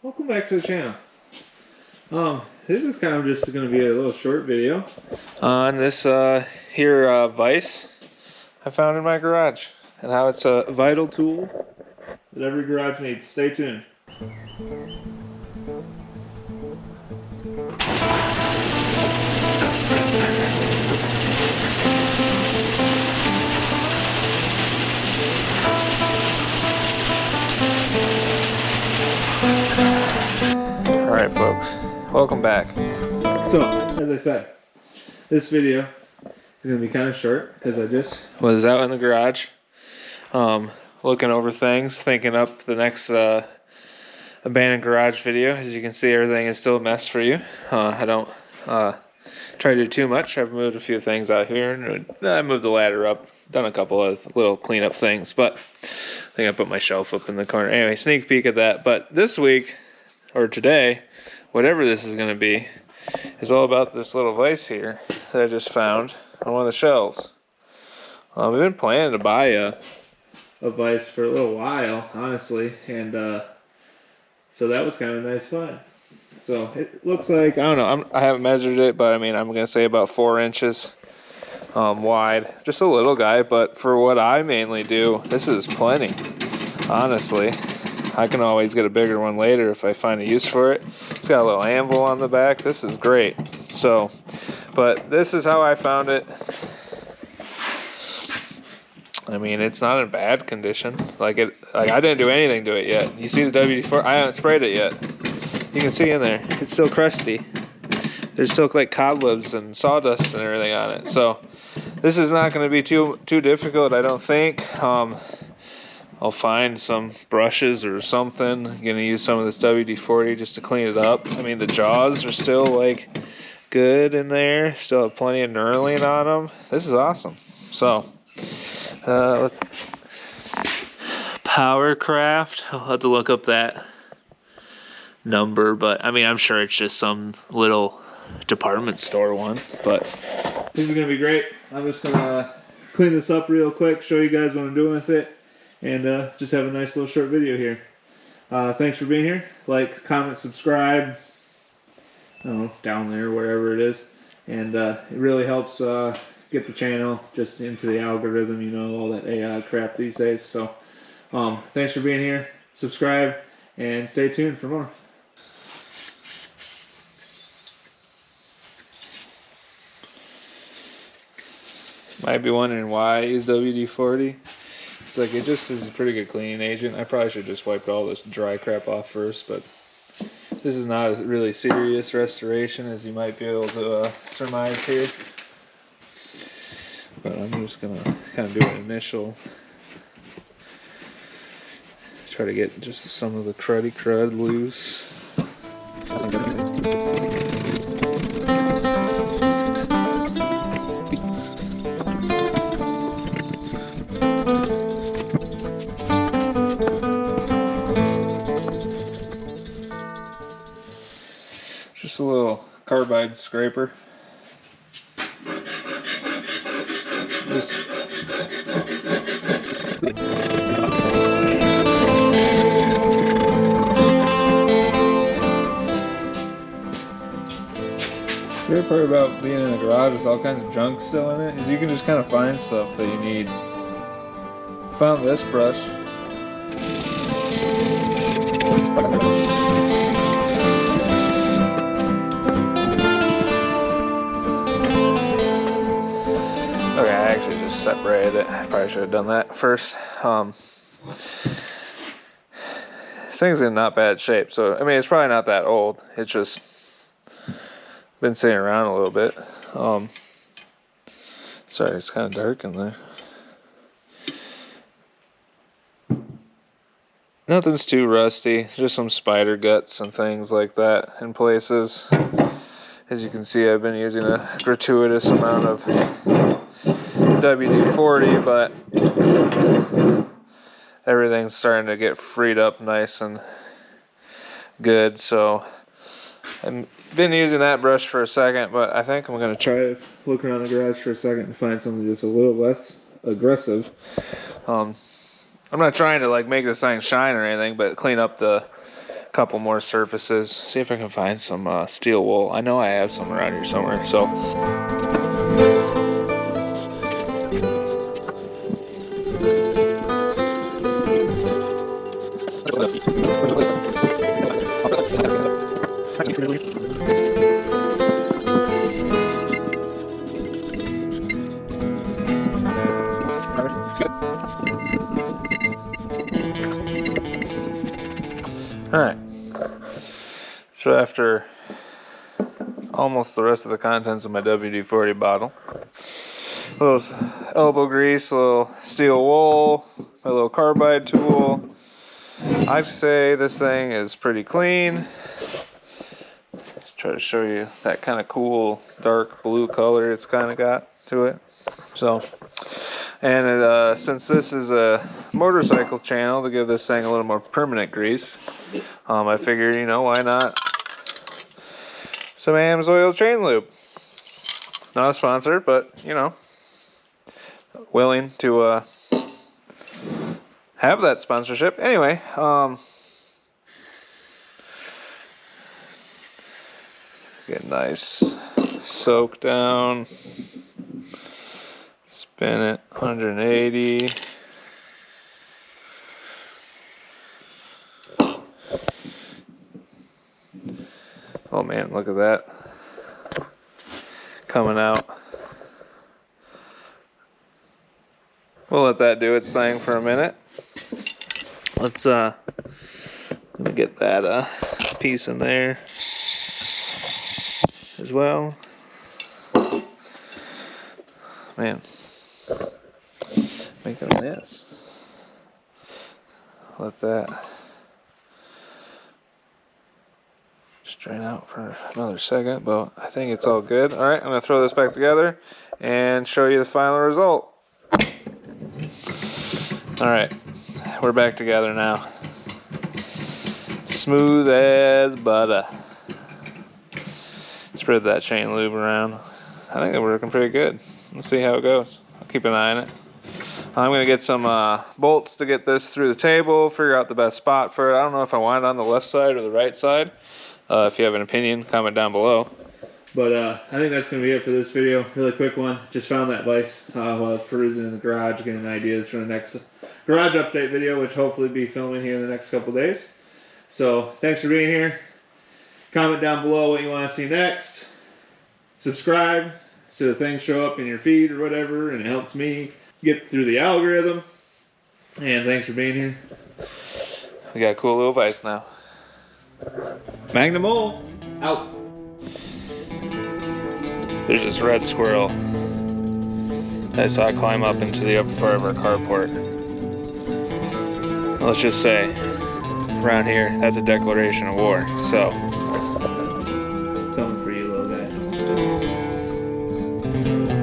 Welcome back to the channel. This is kind of just going to be a little short video on this here vise I found in my garage and how it's a vital tool that every garage needs. Stay tuned. Alright folks, welcome back. So, as I said, this video is going to be kind of short because I just was out in the garage looking over things, thinking up the next abandoned garage video. As you can see, everything is still a mess for you. I don't try to do too much. I've moved a few things out here, and I moved the ladder up, done a couple of little cleanup things, but I think I put my shelf up in the corner. Anyway, sneak peek at that. But this week, or today, whatever this is going to be, is all about this little vise here that I just found on one of the shelves. I've been planning to buy a vise for a little while, honestly, and so that was kind of nice fun. So it looks like, I don't know, I haven't measured it, but I mean, I'm going to say about 4 inches wide. Just a little guy, but for what I mainly do, this is plenty, honestly. I can always get a bigger one later if I find a use for it. It's got a little anvil on the back. This is great. So, but this is how I found it. I mean, it's not in bad condition. Like I didn't do anything to it yet. You see the WD-40? I haven't sprayed it yet. You can see in there, it's still crusty. There's still like cobwebs and sawdust and everything on it. So this is not going to be too difficult, I don't think. I'll find some brushes or something. I'm gonna use some of this WD-40 just to clean it up. I mean, the jaws are still like good in there. Still have plenty of knurling on them. This is awesome. So let's Power Kraft. I'll have to look up that number, but I mean, I'm sure it's just some little department store one. But this is gonna be great. I'm just gonna clean this up real quick, show you guys what I'm doing with it, and just have a nice little short video here. Thanks for being here. Like, comment, subscribe, I don't know, down there, wherever it is. And it really helps get the channel just into the algorithm, you know, all that AI crap these days. So thanks for being here. Subscribe and stay tuned for more. Might be wondering why I use WD-40. It's like, it just is a pretty good cleaning agent. I probably should just wipe all this dry crap off first, but this is not a really serious restoration as you might be able to surmise here. But I'm just gonna kind of do an initial, try to get just some of the cruddy crud loose. Just a little carbide scraper. The great part about being in a garage with all kinds of junk still in it is you can just kind of find stuff that you need. Found this brush. Okay, I actually just separated it. I probably should have done that first. This thing's in not bad shape, so I mean, it's probably not that old. It's just been sitting around a little bit. Sorry, it's kind of dark in there. Nothing's too rusty, just some spider guts and things like that in places. As you can see, I've been using a gratuitous amount of WD-40, but everything's starting to get freed up nice and good. So I've been using that brush for a second, but I think I'm going to try to look around the garage for a second and find something just a little less aggressive. I'm not trying to like make this thing shine or anything, but clean up the couple more surfaces. See if I can find some steel wool. I know I have some around here somewhere. So. Alright, so after almost the rest of the contents of my WD-40 bottle, a little elbow grease, a little steel wool, a little carbide tool, I'd say this thing is pretty clean. Try to show you that kind of cool dark blue color it's kind of got to it. So, and since this is a motorcycle channel, to give this thing a little more permanent grease, I figured, you know, why not some AMSOIL chain lube. Not a sponsor, but, you know, willing to have that sponsorship. Anyway, get nice soak down. Spin it 180. Oh man, look at that. Coming out. We'll let that do its thing for a minute. Let's let me get that piece in there as well. Man, making a mess. Let that strain out for another second, but I think it's all good. All right, I'm gonna throw this back together and show you the final result. All right, we're back together now. Smooth as butter. Spread that chain lube around. I think it's working pretty good. Let's see how it goes. I'll keep an eye on it. I'm going to get some bolts to get this through the table, figure out the best spot for it. I don't know if I want it on the left side or the right side. If you have an opinion, comment down below. But I think that's going to be it for this video. Really quick one. Just found that vise while I was perusing in the garage, getting ideas for the next garage update video, which hopefully be filming here in the next couple days. So thanks for being here. Comment down below what you want to see next. Subscribe so the things show up in your feed or whatever, and it helps me get through the algorithm. And thanks for being here. We got a cool little vise now. Magna Mole, out. There's this red squirrel that I saw climb up into the upper part of our carport. Let's just say, around here, that's a declaration of war. So, coming for you, little guy.